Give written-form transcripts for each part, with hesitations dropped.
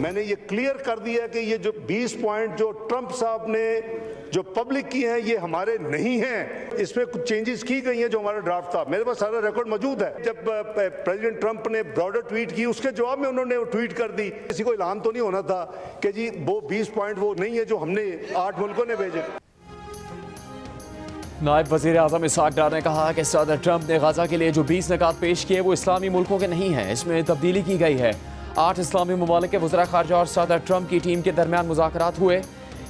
मैंने ये क्लियर कर दिया कि ये जो 20 पॉइंट जो ट्रंप साहब ने जो पब्लिक की हैं ये हमारे नहीं हैं। इसमें कुछ चेंजेस की गई हैं जो हमारा ड्राफ्ट था, मेरे पास सारा रिकॉर्ड मौजूद है। जब प्रेसिडेंट ट्रंप ने ब्रॉडर ट्वीट की उसके जवाब में उन्होंने ट्वीट कर दी। किसी को ऐलान तो नहीं होना था कि जी वो 20 पॉइंट वो नहीं है जो हमने 8 मुल्कों ने भेजे। नायब वज़ीर आज़म इसहाक डार ने कहा कि सदर ट्रंप ने गाज़ा के लिए जो 20 निकात पेश किए वो इस्लामी मुल्कों के नहीं हैं, इसमें तब्दीली की गई है। 8 इस्लामी ममालिक के वज़रा ख़ारजा और सदर ट्रंप की टीम के दरमियान मुज़ाकरात हुए।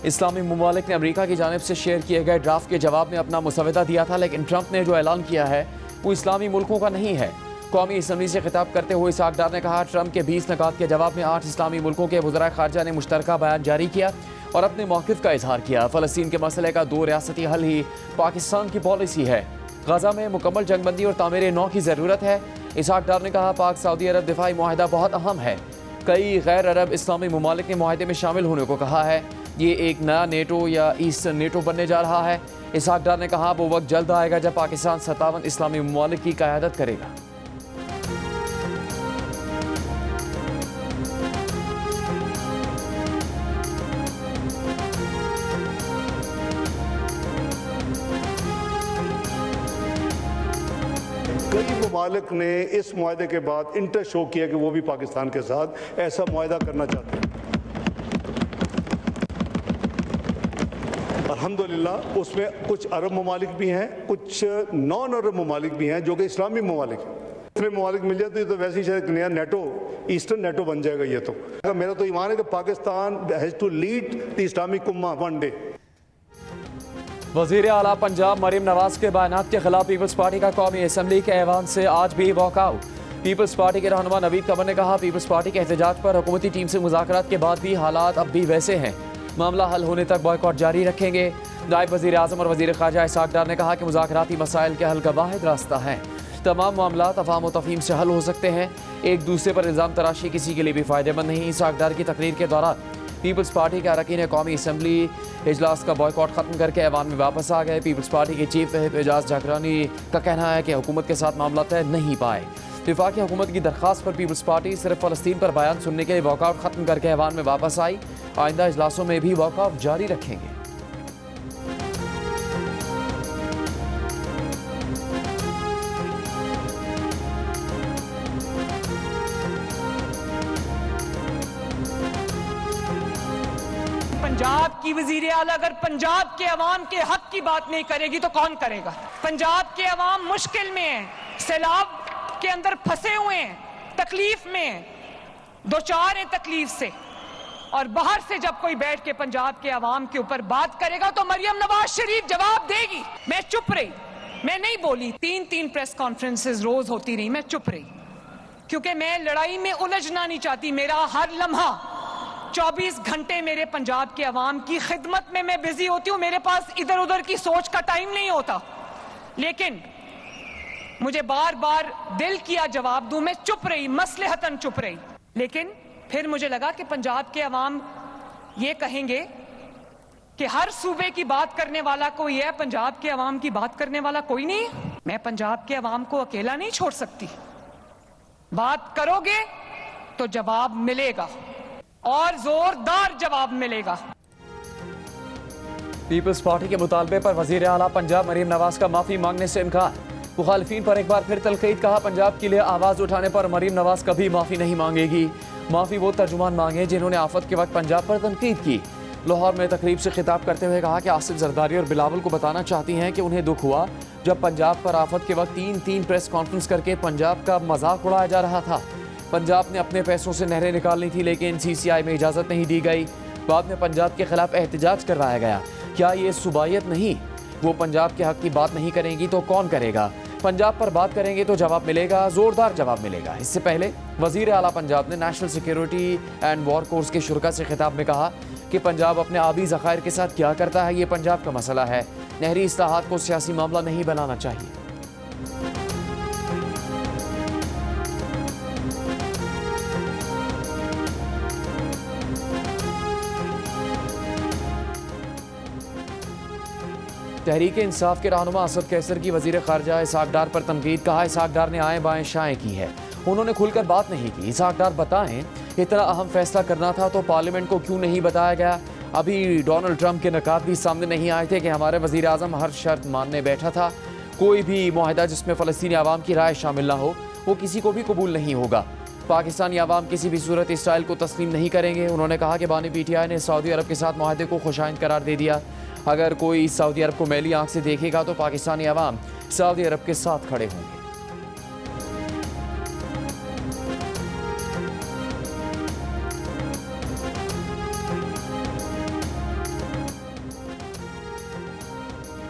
इस्लामी ममालिक ने अमरीका की जानिब से शेयर किए गए ड्राफ्ट के जवाब में अपना मुसवदा दिया था, लेकिन ट्रंप ने जो ऐलान किया है वो इस्लामी मुल्कों का नहीं है। कौमी असम्बली से खिताब करते हुए इसहाक डार ने कहा, ट्रंप के 20 निकात के जवाब में 8 इस्लामी मुल्कों के वज़रा ख़ारजा ने मुश्तरका बयान जारी किया और अपने मौक़िफ़ का इजहार किया। फ़लस्तीन के मसले का 2 रियासती हल ही पाकिस्तान की पॉलिसी है। गाज़ा में मुकम्मल जंगबंदी और तामीर नौ की ज़रूरत है। इसहाक डार ने कहा, पाक सऊदी अरब दिफाई मुआहदा बहुत अहम है। कई गैर अरब इस्लामी ममालिक ने मुआहदे में शामिल होने को कहा है। ये एक नया नेटो या ईस्टर्न नेटो बनने जा रहा है। इसहाक डार ने कहा, वो वक्त जल्द आएगा जब पाकिस्तान 57 इस्लामी ममालिक की क़यादत करेगा। कई ममालिक ने इस मुआहदे के बाद इंटरेस्ट शो किया कि वो भी पाकिस्तान के साथ ऐसा मुआहदा करना चाहते हैं। अल्हम्दुलिल्लाह उसमें कुछ अरब ममालिक भी हैं, कुछ नॉन अरब ममालिक भी हैं जो कि इस्लामी ममालिक हैं। इतने ममालिक मिल जाते तो वैसे ही शायद नया नेटो ईस्टर्न नेटो बन जाएगा। ये तो मेरा तो ईमान है कि Pakistan has to lead the Islamic उम्मा वन डे। वज़ीर आला पंजाब मरीम नवाज के बयानात के खिलाफ पीपल्स पार्टी का कौमी असम्बली के ऐवान से आज भी वॉकआउट। पीपल्स पार्टी के रहनुमा नवीद कमर ने कहा, पीपल्स पार्टी के एहतजाज पर हुकूमती टीम से मुज़ाकरात के बाद भी हालात अब भी वैसे हैं, मामला हल होने तक बॉयकॉट जारी रखेंगे। नायब वज़ीर आज़म और वज़ीर ख़ारजा इसहाक डार ने कहा कि मुज़ाकराती मसाइल के हल का वाहिद रास्ता है। तमाम मामला तफ़ाहम व तफ़हीम से हल हो सकते हैं। एक दूसरे पर इल्ज़ाम तराशी किसी के लिए भी फ़ायदेमंद नहीं। इसहाक डार की तकरीर के दौरान पीपल्स पार्टी के अरकान कौमी असम्बली इजलास का बॉयकॉट ख़त्म करके ऐवान में वापस आ गए। पीपल्स पार्टी के चीफ व्हिप एजाज जागरानी का कहना है कि हुकूमत के साथ मामला तय नहीं पाए। वफाकी हुकूमत की दरख्वास्त पर पीपल्स पार्टी सिर्फ फ़लस्तीन पर बयान सुनने के लिए वॉकआउट ख़त्म करके ऐवान में वापस आई। आइंदा इजलासों में भी वॉकआउट जारी रखेंगे। पंजाब की वजीर आला अगर पंजाब के अवाम के हक की बात नहीं करेगी तो कौन करेगा? पंजाब के अवाम मुश्किल में है, सैलाब के अंदर फंसे हुए हैं, तकलीफ में हैं, दो चार हैं तकलीफ से, और बाहर से जब कोई बैठ के पंजाब के अवाम के ऊपर बात करेगा तो मरियम नवाज शरीफ जवाब देगी। मैं चुप रही, मैं नहीं बोली। 3 प्रेस कॉन्फ्रेंसेस रोज होती रही, मैं चुप रही क्योंकि मैं लड़ाई में उलझना नहीं चाहती। मेरा हर लम्हा 24 घंटे मेरे पंजाब के अवाम की खिदमत में मैं बिजी होती हूँ। मेरे पास इधर उधर की सोच का टाइम नहीं होता, लेकिन मुझे बार बार दिल किया जवाब दूं। मैं चुप रही, मसलहतन चुप रही, लेकिन फिर मुझे लगा कि पंजाब के अवाम ये कहेंगे कि हर सूबे की बात करने वाला कोई है, पंजाब के अवाम की बात करने वाला कोई नहीं है। मैं पंजाब के अवाम को अकेला नहीं छोड़ सकती। बात करोगे तो जवाब मिलेगा और जोरदार जवाब मिलेगा। पीपल्स पार्टी के मुतालबे पर वज़ीर आला पंजाब मरीम नवाज का माफ़ी मांगने से इनकार। मुखालिफिन पर एक बार फिर तनकीद। कहा, पंजाब के लिए आवाज़ उठाने पर मरीम नवाज कभी माफ़ी नहीं मांगेगी। माफ़ी वो तर्जुमान मांगे जिन्होंने आफत के वक्त पंजाब पर तनकीद की। लाहौर में तकरीब से खिताब करते हुए कहा कि आसिफ जरदारी और बिलावल को बताना चाहती हैं कि उन्हें दुख हुआ जब पंजाब पर आफत के वक्त 3 प्रेस कॉन्फ्रेंस करके पंजाब का मजाक उड़ाया जा रहा था। पंजाब ने अपने पैसों से नहरें निकालनी थी, लेकिन CCI में इजाज़त नहीं दी गई। बाद में पंजाब के खिलाफ एहतजाज करवाया गया। क्या ये सूबायत नहीं? वो पंजाब के हक की बात नहीं करेंगी तो कौन करेगा? पंजाब पर बात करेंगे तो जवाब मिलेगा, ज़ोरदार जवाब मिलेगा। इससे पहले वज़ीर आला पंजाब ने national security and war course के शुरा से खिताब में कहा कि पंजाब अपने आबी ज़खायर के साथ क्या करता है ये पंजाब का मसला है। नहरी इस्लाहात को सियासी मामला नहीं बनाना चाहिए। तहरीक इंसाफ के रहनुमा असद कैसर की वज़ीर ख़ारजा इसहाक डार पर तनकीद। कहा, इसहाक डार ने आएँ बाएँ शाएँ की है उन्होंने खुलकर बात नहीं की। इसहाक डार बताएं, इतना अहम फैसला करना था तो पार्लियामेंट को क्यों नहीं बताया गया? अभी डोनाल्ड ट्रंप के नकात भी सामने नहीं आए थे कि हमारे वज़ीर आज़म हर शर्त मानने बैठा था। कोई भी मुआहदा जिसमें फ़लस्तीनी आवाम की राय शामिल ना हो वो किसी को भी कबूल नहीं होगा। पाकिस्तानी आवाम किसी भी सूरत इसराइल को तस्लीम नहीं करेंगे। उन्होंने कहा कि बानी PTI ने सऊदी अरब के साथ मुआहदे को खुशाइंद करार दे दिया। अगर कोई सऊदी अरब को मैली आंख से देखेगा तो पाकिस्तानी आवाम सऊदी अरब के साथ खड़े होंगे।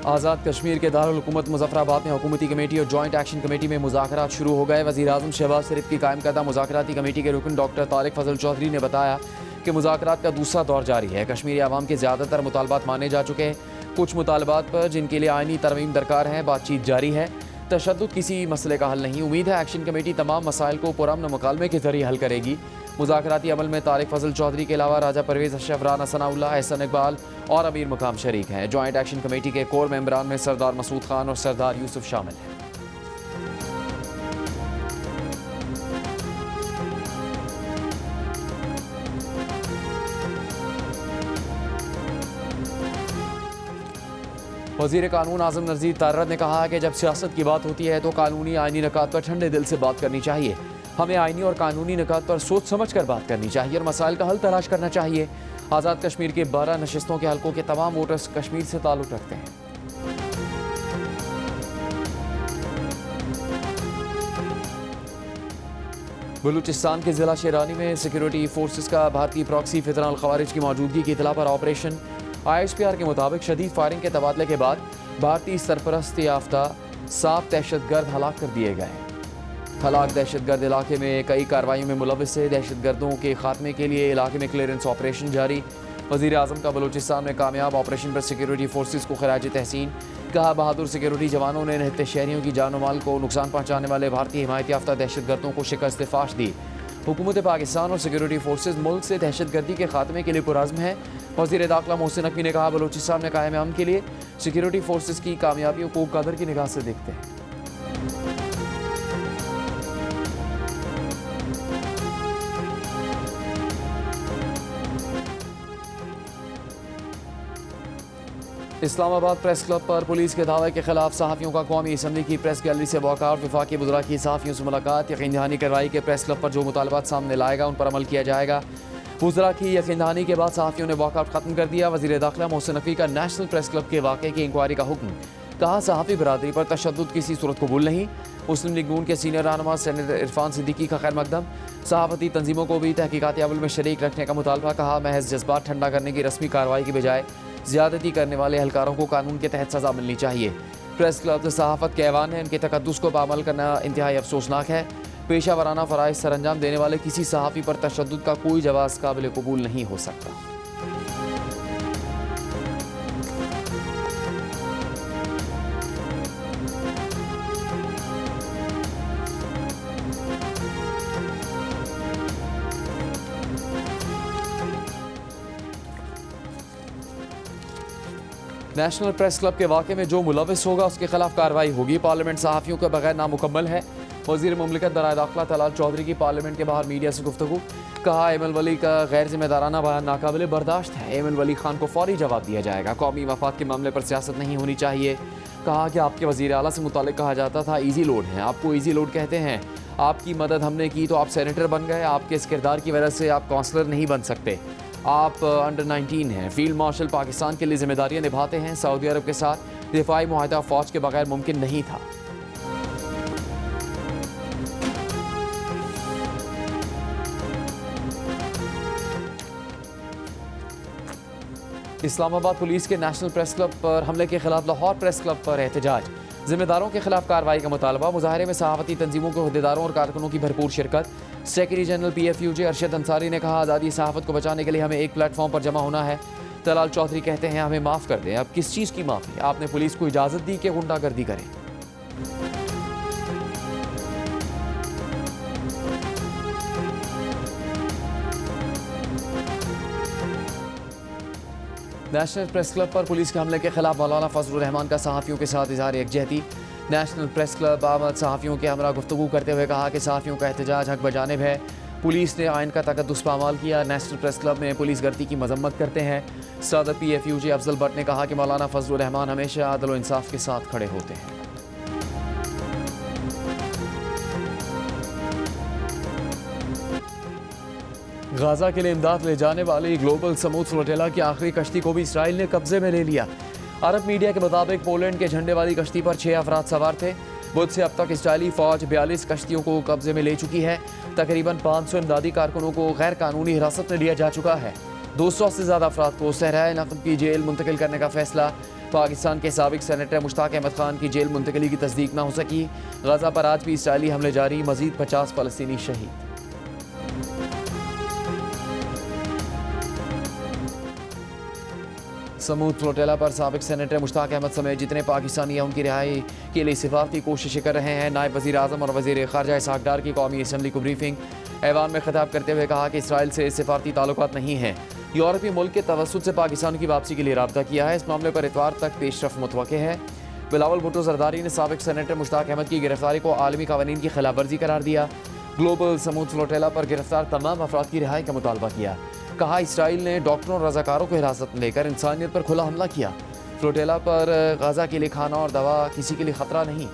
आज़ाद कश्मीर के दारुल हुकूमत मुजफ्फराबाद में हुकूमती कमेटी और जॉइंट एक्शन कमेटी में मुज़ाकरात शुरू हो गए। वज़ीर आज़म शहबाज शरीफ की कायम करदा मुज़ाकराती कमेटी के रुकन डॉक्टर तारिक फजल चौधरी ने बताया कि मुज़ाकरात का दूसरा दौर जारी है। कश्मीरी आवाम के ज़्यादातर मुतालबात माने जा चुके हैं। कुछ मुतालबात पर जिनके लिए आइनी तरमीम दरकार है बातचीत जारी है। तशद्दुद किसी मसले का हल नहीं। उम्मीद है एक्शन कमेटी तमाम मसाइल को पुरअमन मुकालमे के जरिए हल करेगी। मुज़ाकराती अमल में तारिक फजल चौधरी के अलावा राजा परवेज़ अशरफ, राना सनाउल्लाह, एहसन इकबाल और अमीर मुकाम शरीक हैं। जॉइंट एक्शन कमेटी के कोर मेंबरान में सरदार मसूद खान और सरदार यूसुफ शामिल हैं। वज़ीर कानून आज़म नज़ीर तारर ने कहा है कि जब सियासत की बात होती है तो कानूनी आइनी निकात पर ठंडे दिल से बात करनी चाहिए। हमें आइनी और कानूनी निकात पर सोच समझ कर बात करनी चाहिए और मसाइल का हल तलाश करना चाहिए। आज़ाद कश्मीर के 12 नशिस्तों के हलकों के तमाम वोटर्स कश्मीर से ताल्लुक़ रखते हैं। बलूचिस्तान के ज़िला शेरानी में सिक्योरिटी फोर्सेस का भारतीय प्रॉक्सी फितरन अल खवारिज की मौजूदगी की इतला पर ऑपरेशन। ISPR के मुताबिक शदीद फायरिंग के तबादले के बाद भारतीय सरपरस्ती याफ्ता 7 दहशतगर्द हलाक कर दिए गए। हलाक दहशतगर्द इलाके में कई कार्रवाइयों में मुलविस है। दहशतगर्दों के खात्मे के लिए इलाके में क्लियरेंस ऑपरेशन जारी। वज़ीर आज़म का बलूचिस्तान में कामयाब ऑपरेशन पर सिक्योरिटी फोर्सेस को खराज तहसीन। कहा, बहादुर सिक्योरिटी जवानों ने निहत्ते शहरियों की जान माल को नुकसान पहुँचाने वाले भारतीय हिमायत याफ्ता दहशतगर्दों को शिकस्त फाश दी। हुकूमत पाकिस्तान और सिक्योरिटी फोर्सेस मुल्क से दहशतगर्दी के खात्मे के लिए पुरज़्म है। वज़ीर दाखिला मोहसिन नकवी ने कहा, बलूचिस्तान में कायम अमन के लिए सिक्योरिटी फोर्सेस की कामयाबियों को कदर की निगाह से देखते हैं। इस्लामाबाद प्रेस क्लब पर पुलिस के दावे के खिलाफ सहाफ़ियों का कौमी असम्बली की प्रेस गैलरी से वॉकआउट। वफाकी वज़रा की सहाफ़ियों से मुलाकात। यकीन दहानी करवाई कि प्रेस क्लब पर जो मुतालबात सामने लाएगा उन पर अमल किया जाएगा। वज़रा की यकीन दहानी के बाद सहाफ़ियों ने वॉकआउट ख़त्म कर दिया। वज़ीर दाखिला मोहसिन नकवी का नेशनल प्रेस क्लब के वाक़े की इंक्वायरी का हुक्म। कहा, सहाफ़ी बरादरी पर तशद्दुद किसी सूरत कबूल नहीं। मुस्लिम लीग नून के सीनियर रहनुमा सेनेटर इरफान सिद्दीकी का खैर मकदम। सहाफ़ती तंजीमों को भी तहकीकाती अमल में शरीक रखने का मुतालबा। कहा, महज जज्बात ठंडा करने की रस्मी कार्रवाई की बजाय ज़्यादती करने वाले एहलकारों को कानून के तहत सज़ा मिलनी चाहिए। प्रेस क्लब सहाफ़त के ऐवान है, इनके तकद्दुस को पामाल करना इंतहाई अफसोसनाक है। पेशा वराना फ़राइज़ सर अंजाम देने वाले किसी सहाफ़ी पर तशद्दुद का कोई जवाज़ काबिल कबूल नहीं हो सकता। नेशनल प्रेस क्लब के वाक़े में जो मुलविस होगा उसके खिलाफ कार्रवाई होगी। पार्लियामेंट सहाफ़ियों के बगैर नामुकम्मल है। वज़ीर मुमलिकत बराए दाखिला तलाल चौधरी की पार्लियामेंट के बाहर मीडिया से गुफ्तगू। कहा, एमएल वली का गैर जिम्मेदाराना बयान नाकाबिले बर्दाश्त है। एमएल वली खान को फौरी जवाब दिया जाएगा। कौमी मफाद के मामले पर सियासत नहीं होनी चाहिए। कहा कि आपके वज़ीर आला से मुतालिक कहा जाता था ईजी लोड है, आपको ईजी लोड कहते हैं। आपकी मदद हमने की तो आप सेनेटर बन गए। आपके इस किरदार की वजह से आप काउंसलर नहीं बन सकते। आप अंडर 19 हैं। फील्ड मार्शल पाकिस्तान के लिए जिम्मेदारियां निभाते हैं। सऊदी अरब के साथ दिफाई मुआहदा फ़ौज के बगैर मुमकिन नहीं था। इस्लामाबाद पुलिस के नेशनल प्रेस क्लब पर हमले के खिलाफ लाहौर प्रेस क्लब पर एहतजाज। जिम्मेदारों के खिलाफ कार्रवाई का मुतालबा। मुजाहरे में सहाफ़ती तंजीमों के अहदेदारों और कारकुनों की भरपूर शिरकत। Secretary general PFUJ Arshad Ansari ने कहा, आज़ादी सहाफ़त को बचाने के लिए हमें एक प्लेटफॉर्म पर जमा होना है। तलाल चौधरी कहते हैं, हमें माफ़ कर दें। अब किस चीज़ की माफ़ी? आपने पुलिस को इजाज़त दी कि गुंडागर्दी करें? नेशनल प्रेस क्लब पर पुलिस के हमले के खिलाफ मौलाना फजलुर रहमान का सहाफ़ियों के साथ इज़हार यकजहती। नेशनल प्रेस क्लब आमद सहाफ़ियों के हमरा गुफ्तगू करते हुए कहा कि सहाफ़ियों का एहतजाज हक बजानिब है। पुलिस ने आइन का तकद्दुस पामाल किया। नेशनल प्रेस क्लब में पुलिस गर्दी की मजम्मत करते हैं। सदर PFUJ अफजल भट्ट ने कहा कि मौलाना फजलुर रहमान हमेशा अदल व इंसाफ के साथ खड़े होते हैं। गाजा के लिए इमदाद ले जाने वाली ग्लोबल समूद फ्लोटेला की आखिरी कश्ती को भी इसराइल ने कब्जे में ले लिया। अरब मीडिया के मुताबिक पोलैंड के झंडे वाली कश्ती पर 6 अफराद सवार थे। बुध से अब तक इसराइली फौज 42 कश्तियों को कब्जे में ले चुकी है। तकरीबन 500 इमदादी कारकुनों को गैर कानूनी हिरासत में लिया जा चुका है। 200 से ज़्यादा अफराद को सहराए नक़ब की जेल मुंतकिल करने का फैसला। पाकिस्तान के साबिक सेनेटर मुश्ताक अहमद खान की जेल मुंतकिली की तस्दीक न हो सकी। गाजा पर आज भी इसराइली हमले जारी, मजीद 50 फ़लस्तीनी शहीद। समूद फ्लोटेला पर साबिक सेनेटर मुश्ताक अहमद समेत जितने पाकिस्तानी हैं उनकी रिहाई के लिए सिफारती कोशिशें कर रहे हैं। नायब वज़ीर आज़म और वज़ीर ख़ारजा इसहाक़ डार की कौमी असम्बली को ब्रीफिंग। ऐवान में खिताब करते हुए कहा कि इसराइल से सिफारती ताल्लुकात नहीं हैं। यूरोपीय मुल्क के तवस्सुत से पाकिस्तान की वापसी के लिए राब्ता किया है। इस मामले पर इतवार तक पेशरफ मुतवक्के है। बिलावल भुट्टो जरदारी ने साबिक सेनेटर मुश्ताक अहमद की गिरफ्तारी को आलमी कानून की खिलाफ वर्जी करार दिया। ग्लोबल समूद फ्लोटेला पर गिरफ्तार तमाम अफराद की रिहाई का मुतालबा किया। कहा इसराइल ने डॉक्टरों और रजाकारों को हिरासत में लेकर इंसानियत पर खुला हमला किया। फ्लोटेला पर गाजा के लिए खाना और दवा किसी के लिए खतरा नहीं।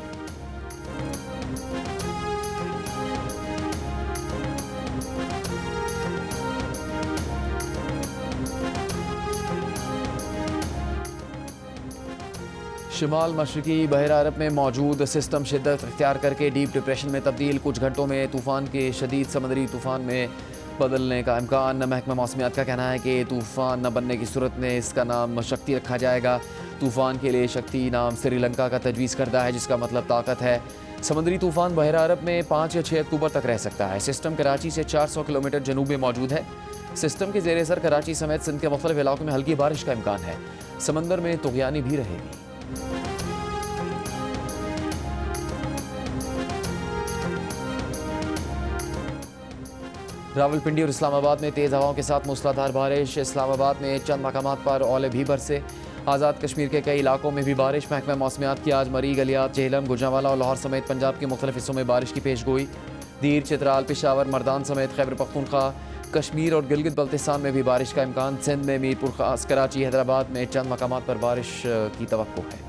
शुमाल मशरकी बहरा अरब में मौजूद सिस्टम शिद्दत इख्तियार करके डीप डिप्रेशन में तब्दील। कुछ घंटों में तूफ़ान के शदीद समुद्री तूफ़ान में बदलने का इम्कान। महकमा मौसमियात का कहना है कि तूफ़ान न बनने की सूरत में इसका नाम शक्ति रखा जाएगा। तूफ़ान के लिए शक्ति नाम श्रीलंका का तजवीज़ करदा है, जिसका मतलब ताकत है। समुद्री तूफ़ान बहरा अरब में 5 या 6 अक्टूबर तक रह सकता है। सिस्टम कराची से 400 किलोमीटर जनूब में मौजूद है। सिस्टम के ज़ेर असर कराची समेत सिंध के मुख्तलिफ इलाकों में हल्की बारिश का इम्कान है। समंदर में तुग़यानी भी रहेगी। रावलपिंडी और इस्लामाबाद में तेज़ हवाओं के साथ मूसलाधार बारिश। इस्लामाबाद में चंद मकामात पर ओले भी बरसे। आज़ाद कश्मीर के कई इलाकों में भी बारिश। महकमा मौसमियात की आज मरी, गलियात, झेलम, गुजरांवाला और लाहौर समेत पंजाब के मुख्तलिफ हिस्सों में बारिश की पेशगोई। दीर, चित्राल, पेशावर, मर्दान समेत खैबर पख्तूनख्वा, कश्मीर और गिलगित बल्तिस्तान में भी बारिश का इम्कान। सिंध में मीरपुर खास, कराची, हैदराबाद में चंद मकामात पर बारिश की तवक्को है।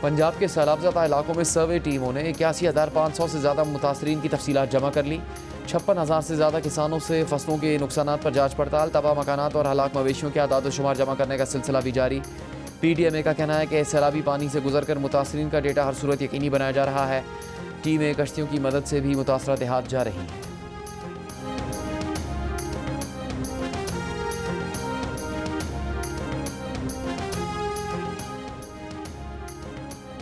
पंजाब के सैलाबज़दा इलाकों में सर्वे टीमों ने 81,500 से ज़्यादा मुतासरीन की तफसीलात जमा कर ली। 56,000 से ज़्यादा किसानों से फसलों के नुकसानात पर जांच पड़ताल। तबाह मकानात और हलाक मवेशियों के आदाद शुमार जमा करने का सिलसिला भी जारी। PTMA का कहना है कि सैलाबी पानी से गुजर कर मुतासरीन का डेटा हर सूरत यकीनी बनाया जा रहा है। टीमें कश्तियों की मदद से भी मुतासरा देहात जा रही हैं।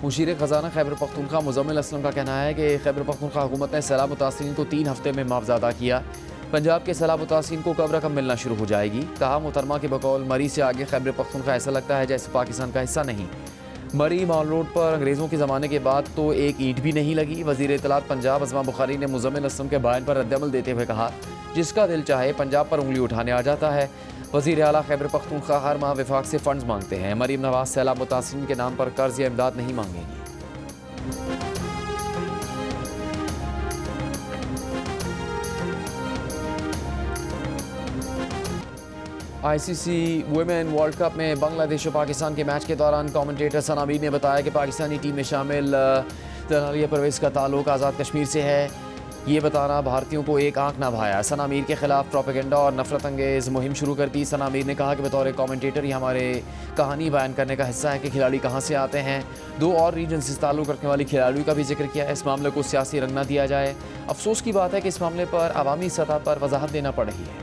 मुशीर ख़जाना खैबर पख्तूनख्वा मुज़म्मिल असलम का कहना है कि खैबर पख्तूनख्वा हुकूमत ने सैलाब मुतासरीन को 3 हफ्ते में मुआवजा अदा किया। पंजाब के सैलाब मुतासरीन को कब रकम मिलना शुरू हो जाएगी। कहा मोहतरमा के बकौल मरी से आगे खैबर पख्तूनख्वा ऐसा लगता है जैसे पाकिस्तान का हिस्सा नहीं। मरी माल रोड पर अंग्रेज़ों के ज़माने के बाद तो एक ईंट भी नहीं लगी। वज़ीर इत्तलात पंजाब अज़मा बुखारी ने मुज़म्मिल असलम के बयान पर रद्दअमल देते हुए कहा, जिसका दिल चाहे पंजाब पर उंगली उठाने आ जाता है। वज़ीर आला खैबर पख्तूनख्वा हर माह विफाक से फ़ंड्स मांगते हैं। मरीम नवाज सैलाब मुतासरीन के नाम पर कर्ज या इमदाद नहीं मांगेगी। ICC वुमेन वर्ल्ड कप में बांग्लादेश और पाकिस्तान के मैच के दौरान कमेंटेटर सना मीर ने बताया कि पाकिस्तानी टीम में शामिल तनालिया परवेज़ का ताल्लुक आज़ाद कश्मीर से है। ये बताना भारतीयों को एक आंख ना भाया। सना मीर के खिलाफ प्रोपेगेंडा और नफरत अंगेज़ मुहिम शुरू कर दी। सना मीर ने कहा कि बतौर कमेंटेटर ये हमारे कहानी बयान करने का हिस्सा है कि खिलाड़ी कहाँ से आते हैं। 2 और रीजन से ताल्लुक़ रखने वाली खिलाड़ियों का भी जिक्र किया है। इस मामले को सियासी रंग न दिया जाए। अफसोस की बात है कि इस मामले पर अवामी सतह पर वजाहत देना पड़ रही है।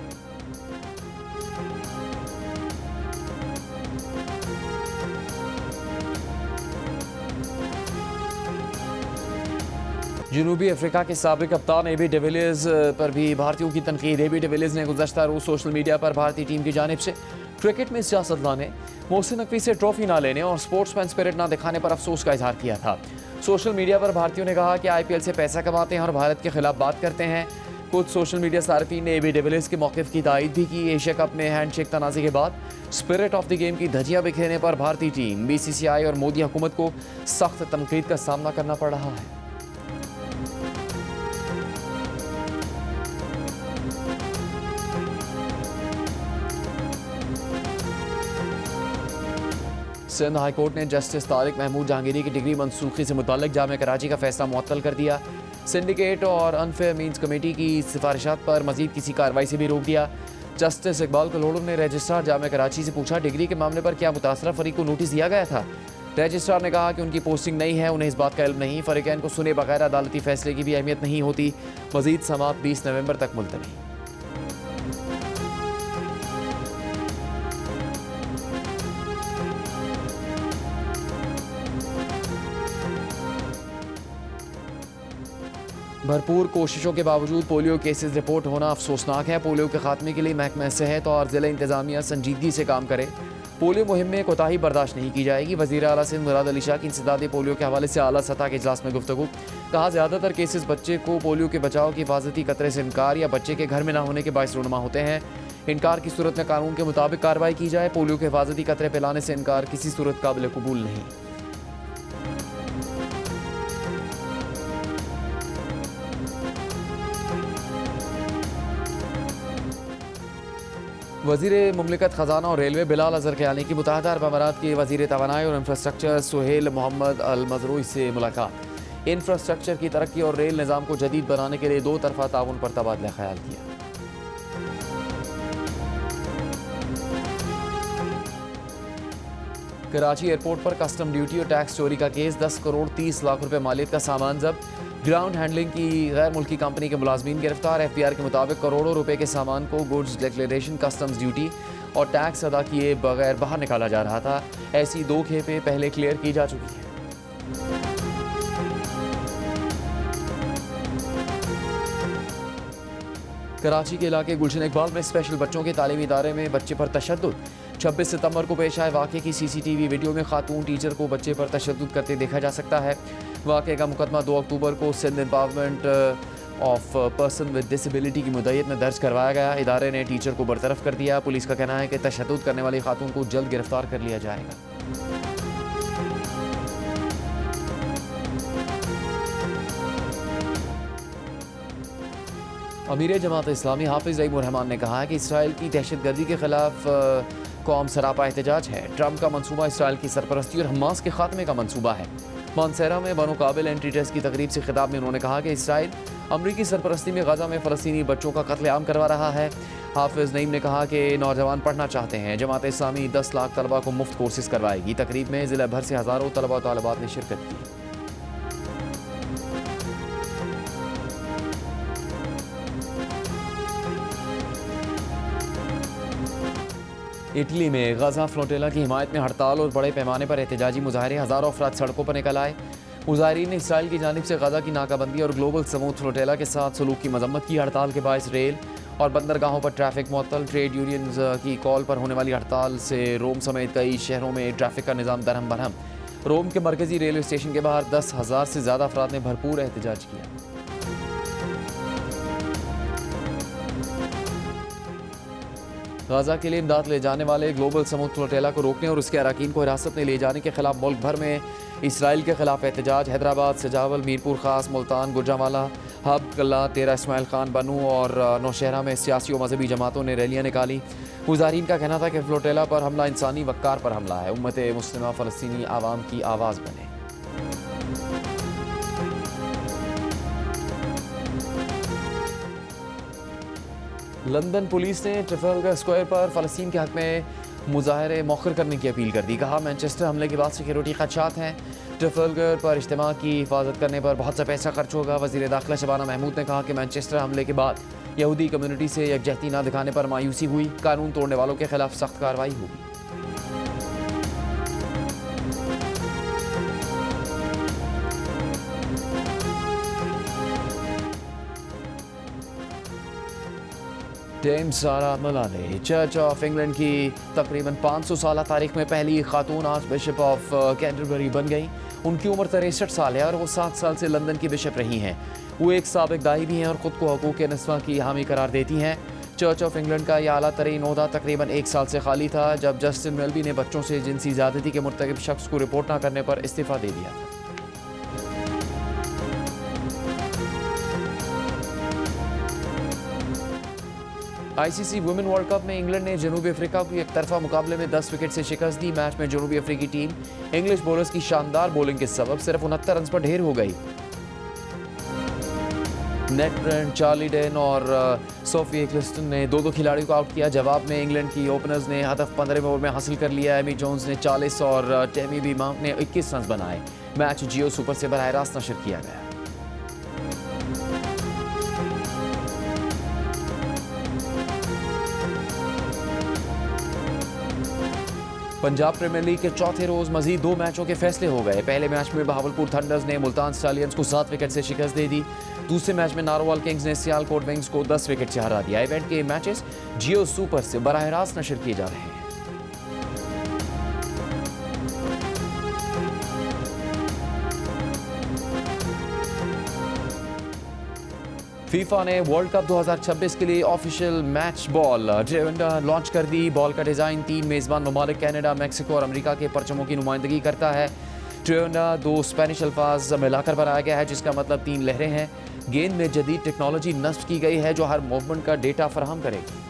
जनूबी अफ्रीका के साबिक कप्तान एबी डिविलियर्स पर भी भारतीयों की तनकीद। एबी डिविलियर्स ने गुज़श्ता रोज़ सोशल मीडिया पर भारतीय टीम की जानिब से क्रिकेट में सियासत लाने, मोहसिन नकवी से ट्रॉफी ना लेने और स्पोर्ट्समैन स्पिरिट ना दिखाने पर अफसोस का इजहार किया था। सोशल मीडिया पर भारतीयों ने कहा कि IPL से पैसा कमाते हैं और भारत के खिलाफ बात करते हैं। कुछ सोशल मीडिया सार्फिन ने AB डिविलियर्स के मौक़िफ़ की तायद भी की। एशिया कप में हैंडशेक तनाज़े के बाद स्पिरिट ऑफ द गेम की धज्जियां बिखेरने पर भारतीय टीम, BCCI और मोदी हुकूमत को सख्त तनकीद का सामना करना पड़ रहा है। सिंध हाई कोर्ट ने जस्टिस तारिक महमूद जहांगीरी की डिग्री मनसूखी से मुताल्लिक जामिया कराची का फैसला मुअत्तल कर दिया। सिंडिकेट और अनफेयर मीन्स कमेटी की सिफारिशात पर मजीद किसी कार्रवाई से भी रोक दिया। जस्टिस इकबाल कलोड़ो ने रजिस्ट्रार जामिया कराची से पूछा, डिग्री के मामले पर क्या मुतासरा फरीक को नोटिस दिया गया था? रजिस्ट्रार ने कहा कि उनकी पोस्टिंग नहीं है, उन्हें इस बात का इल्म नहीं। फरीकैन को सुने बगैर अदालती फैसले की भी अहमियत नहीं होती। मजीद समाअत 20 नवंबर तक मुलतवी। भरपूर कोशिशों के बावजूद पोलियो केसेस रिपोर्ट होना अफसोसनाक है। पोलियो के खात्मे के लिए महकमा सेहत और ज़िला इंतज़ामिया संजीदगी से काम करे। पोलियो मुहिम में कोताही बर्दाश्त नहीं की जाएगी। वज़ीर आला सिंध मुराद अली शाह की इंसदाद पोलियो के हवाले से आला सतह के इजलास में गुफ्तगू। कहा, ज़्यादातर केसेस बच्चे को पोलियो के बचाव की हिफाजती कतरे से इनकार या बच्चे के घर में ना होने के बायस रूनुमा होते हैं। इनकार की सूरत में कानून के मुताबिक कार्रवाई की जाए। पोलियो के हिफाजती कतरे पिलाने से इनकार किसी सूरत काबिल कबूल नहीं। वज़ीर मुमलिकत ख़जाना और रेलवे बिलाल अज़हर क़यानी की मुत्तहिदा अरब अमारात के वज़ीर तवानाई और इंफ्रास्ट्रक्चर सुहेल मोहम्मद अल मज़रूई से मुलाकात। इंफ्रास्ट्रक्चर की तरक्की और रेल निज़ाम को जदीद बनाने के लिए दो तरफ़ा ताउन पर तबादला ख्याल किया। कराची एयरपोर्ट पर कस्टम ड्यूटी और टैक्स चोरी का केस, 10 करोड़ 30 लाख रुपए मालियत का सामान जब्त। ग्राउंड हैंडलिंग की गैर मुल्की कंपनी के मुलाजमीन गिरफ्तार। FBR के मुताबिक करोड़ों रुपए के सामान को गुड्स डिक्लेरेशन, कस्टम्स ड्यूटी और टैक्स अदा किए बगैर बाहर निकाला जा रहा था। ऐसी 2 खेपें पहले क्लियर की जा चुकी हैं। कराची के इलाके गुलशन इकबाल में स्पेशल बच्चों के तालीमी इदारे में बच्चे पर तशद्दुद। 26 सितंबर को पेश आए वाक़े की CCTV वीडियो में खातून टीचर को बच्चे पर तशद्दुद करते देखा जा सकता है। वाक़े का मुकदमा 2 अक्टूबर को Sindh empowerment of person with disability की मुद्दत में दर्ज करवाया गया। इदारे ने टीचर को बरतरफ कर दिया। पुलिस का कहना है कि तशद्दुद करने वाली खातून को जल्द गिरफ्तार कर लिया जाएगा। अमीर जमात इस्लामी हाफिज़ ईद रहमान ने कहा है कि इसराइल की दहशतगर्दी के खिलाफ कौम सरापा एहतजाज है। ट्रंप का मंसूबा इसराइल की सरपरस्ती और हमास के खात्मे का मंसूबा है। मानसेरा में बनो काबिल एंट्री टेस्ट की तकरीब से खिताब में उन्होंने कहा कि इसराइल अमरीकी सरपरस्ती में गजा में फ़लस्तीनी बच्चों का कत्लेआम करवा रहा है। हाफिज़ नईम ने कहा कि नौजवान पढ़ना चाहते हैं। जमात इस्लामी 10 लाख तलबा को मुफ्त कोर्सेज करवाएगी। तकरीब में ज़िला भर से हज़ारों तलबा तालिबात ने शिरकत की। इटली में गजा फ्लोटेला की हिमायत में हड़ताल और बड़े पैमाने पर एहतजाजी मुजाहरे, हज़ारों अफराद सड़कों पर निकल आए। मुजाहरीन ने इसराइल की जानिब से गजा की नाकाबंदी और ग्लोबल समूथ फ्लोटेला के साथ सलूक की मजम्मत की। हड़ताल के बायस रेल और बंदरगाहों पर ट्रैफिक मुअत्तल। ट्रेड यूनियंस की कॉल पर होने वाली हड़ताल से रोम समेत कई शहरों में ट्रैफिक का निज़ाम दरहम बरहम। रोम के मरकजी रेलवे स्टेशन के बाहर 10,000 से ज़्यादा अफराद ने भरपूर एहतजाज किया। गाजा के लिए इमदाद ले जाने वाले ग्लोबल समूथ फ्लोटेला को रोकने और उसके अराकीन को हिरासत में ले जाने के खिलाफ मुल्क भर में इसराइल के खिलाफ एहतजाज। हैदराबाद, सजावल, मीरपुर खास, मुल्तान, गुजरांवाला, हब, कल्ला, तेरा इस्माइल खान, बनू और नौशहरा में सियासी और मजहबी जमातों ने रैलियाँ निकाली। मुजाहरीन का कहना था कि फ्लोटेला पर हमला इंसानी वक़ार पर हमला है। उम्मत मुस्लिमा फ़लस्तीनी आवाम की आवाज़ बने। लंदन पुलिस ने ट्रफलगर स्क्वायर पर फ़लस्तीन के हक़ में मुजाहरे मौखर करने की अपील कर दी। कहा, मैनचेस्टर हमले के बाद सिक्योरिटी ख़दशात हैं। ट्रफलगर पर इज्तिमा की हिफाजत करने पर बहुत सा पैसा खर्च होगा। वज़ीर दाखिला शबाना महमूद ने कहा कि मैनचेस्टर हमले के बाद यहूदी कम्यूनिटी से यकजहती न दिखाने पर मायूसी हुई। कानून तोड़ने वालों के खिलाफ सख्त कार्रवाई होगी। डेम सारा मलाने चर्च ऑफ इंग्लैंड की तकरीबन 500 साल तारीख में पहली खातून आर्च बिशप ऑफ कैंटरबरी बन गई। उनकी उम्र 63 साल है और वो 7 साल से लंदन की बिशप रही हैं। वो एक साबिक दाई भी हैं और ख़ुद को हकूक़ निस्वा की हामी करार देती हैं। चर्च ऑफ इंग्लैंड का यह आला तरीन ओहदा तकरीबन 1 साल से खाली था जब जस्टिन वेल्बी ने बच्चों से जिनसी ज़्यादती के मुर्तकिब शख्स को रिपोर्ट न करने पर इस्तीफ़ा दे दिया था। आईसीसी वुमेन वर्ल्ड कप में इंग्लैंड ने जनूबी अफ्रीका को एक तरफा मुकाबले में 10 विकेट से शिकस्त दी। मैच में जनूबी अफ्रीकी टीम इंग्लिश बॉलर्स की शानदार बॉलिंग के सबब सिर्फ 69 रन पर ढेर हो गई। नेट ब्रेंट, चार्ली डेन और सोफी एक्लिस्टन ने 2-2 खिलाड़ियों को आउट किया। जवाब में इंग्लैंड की ओपनर्स ने हदफ 15वें ओवर में हासिल कर लिया। एमी जोन्स ने 40 और टेमी बी माउंट ने 21 रन बनाए। मैच जियो सुपर से बराह रास्त नशर किया गया। पंजाब प्रीमियर लीग के चौथे रोज मजीद 2 मैचों के फैसले हो गए। पहले मैच में बहावलपुर थंडर्स ने मुल्तान स्टालियंस को 7 विकेट से शिकस्त दे दी। दूसरे मैच में नारोवाल किंग्स ने सियालकोट विंग्स को 10 विकेट से हरा दिया। इवेंट के मैचेस जियो सुपर से बराह रास्त नशर किए जा रहे हैं। फीफा ने वर्ल्ड कप 2026 के लिए ऑफिशियल मैच बॉल लॉन्च कर दी। बॉल का डिज़ाइन 3 मेज़बान ममालिक कनाडा, मैक्सिको और अमेरिका के परचमों की नुमाइंदगी करता है। ट्रियोंडा 2 स्पेनिश अल्फाज मिलाकर बनाया गया है जिसका मतलब 3 लहरें हैं। गेंद में जदीद टेक्नोलॉजी नस्ब की गई है जो हर मूवमेंट का डेटा फराहम करेगी।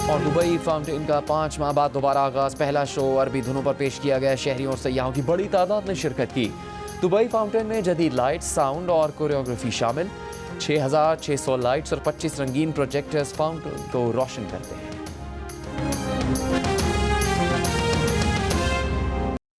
और दुबई फाउंटेन का 5 माह बाद दोबारा आगाज। पहला शो अरबी धुनों पर पेश किया गया। शहरियों और सयाहों की बड़ी तादाद ने शिरकत की। दुबई फाउंटेन में जदीद लाइट्स, साउंड और कोरियोग्राफी शामिल। 6600 लाइट्स और 25 रंगीन प्रोजेक्टर्स फाउंटेन को रोशन करते हैं।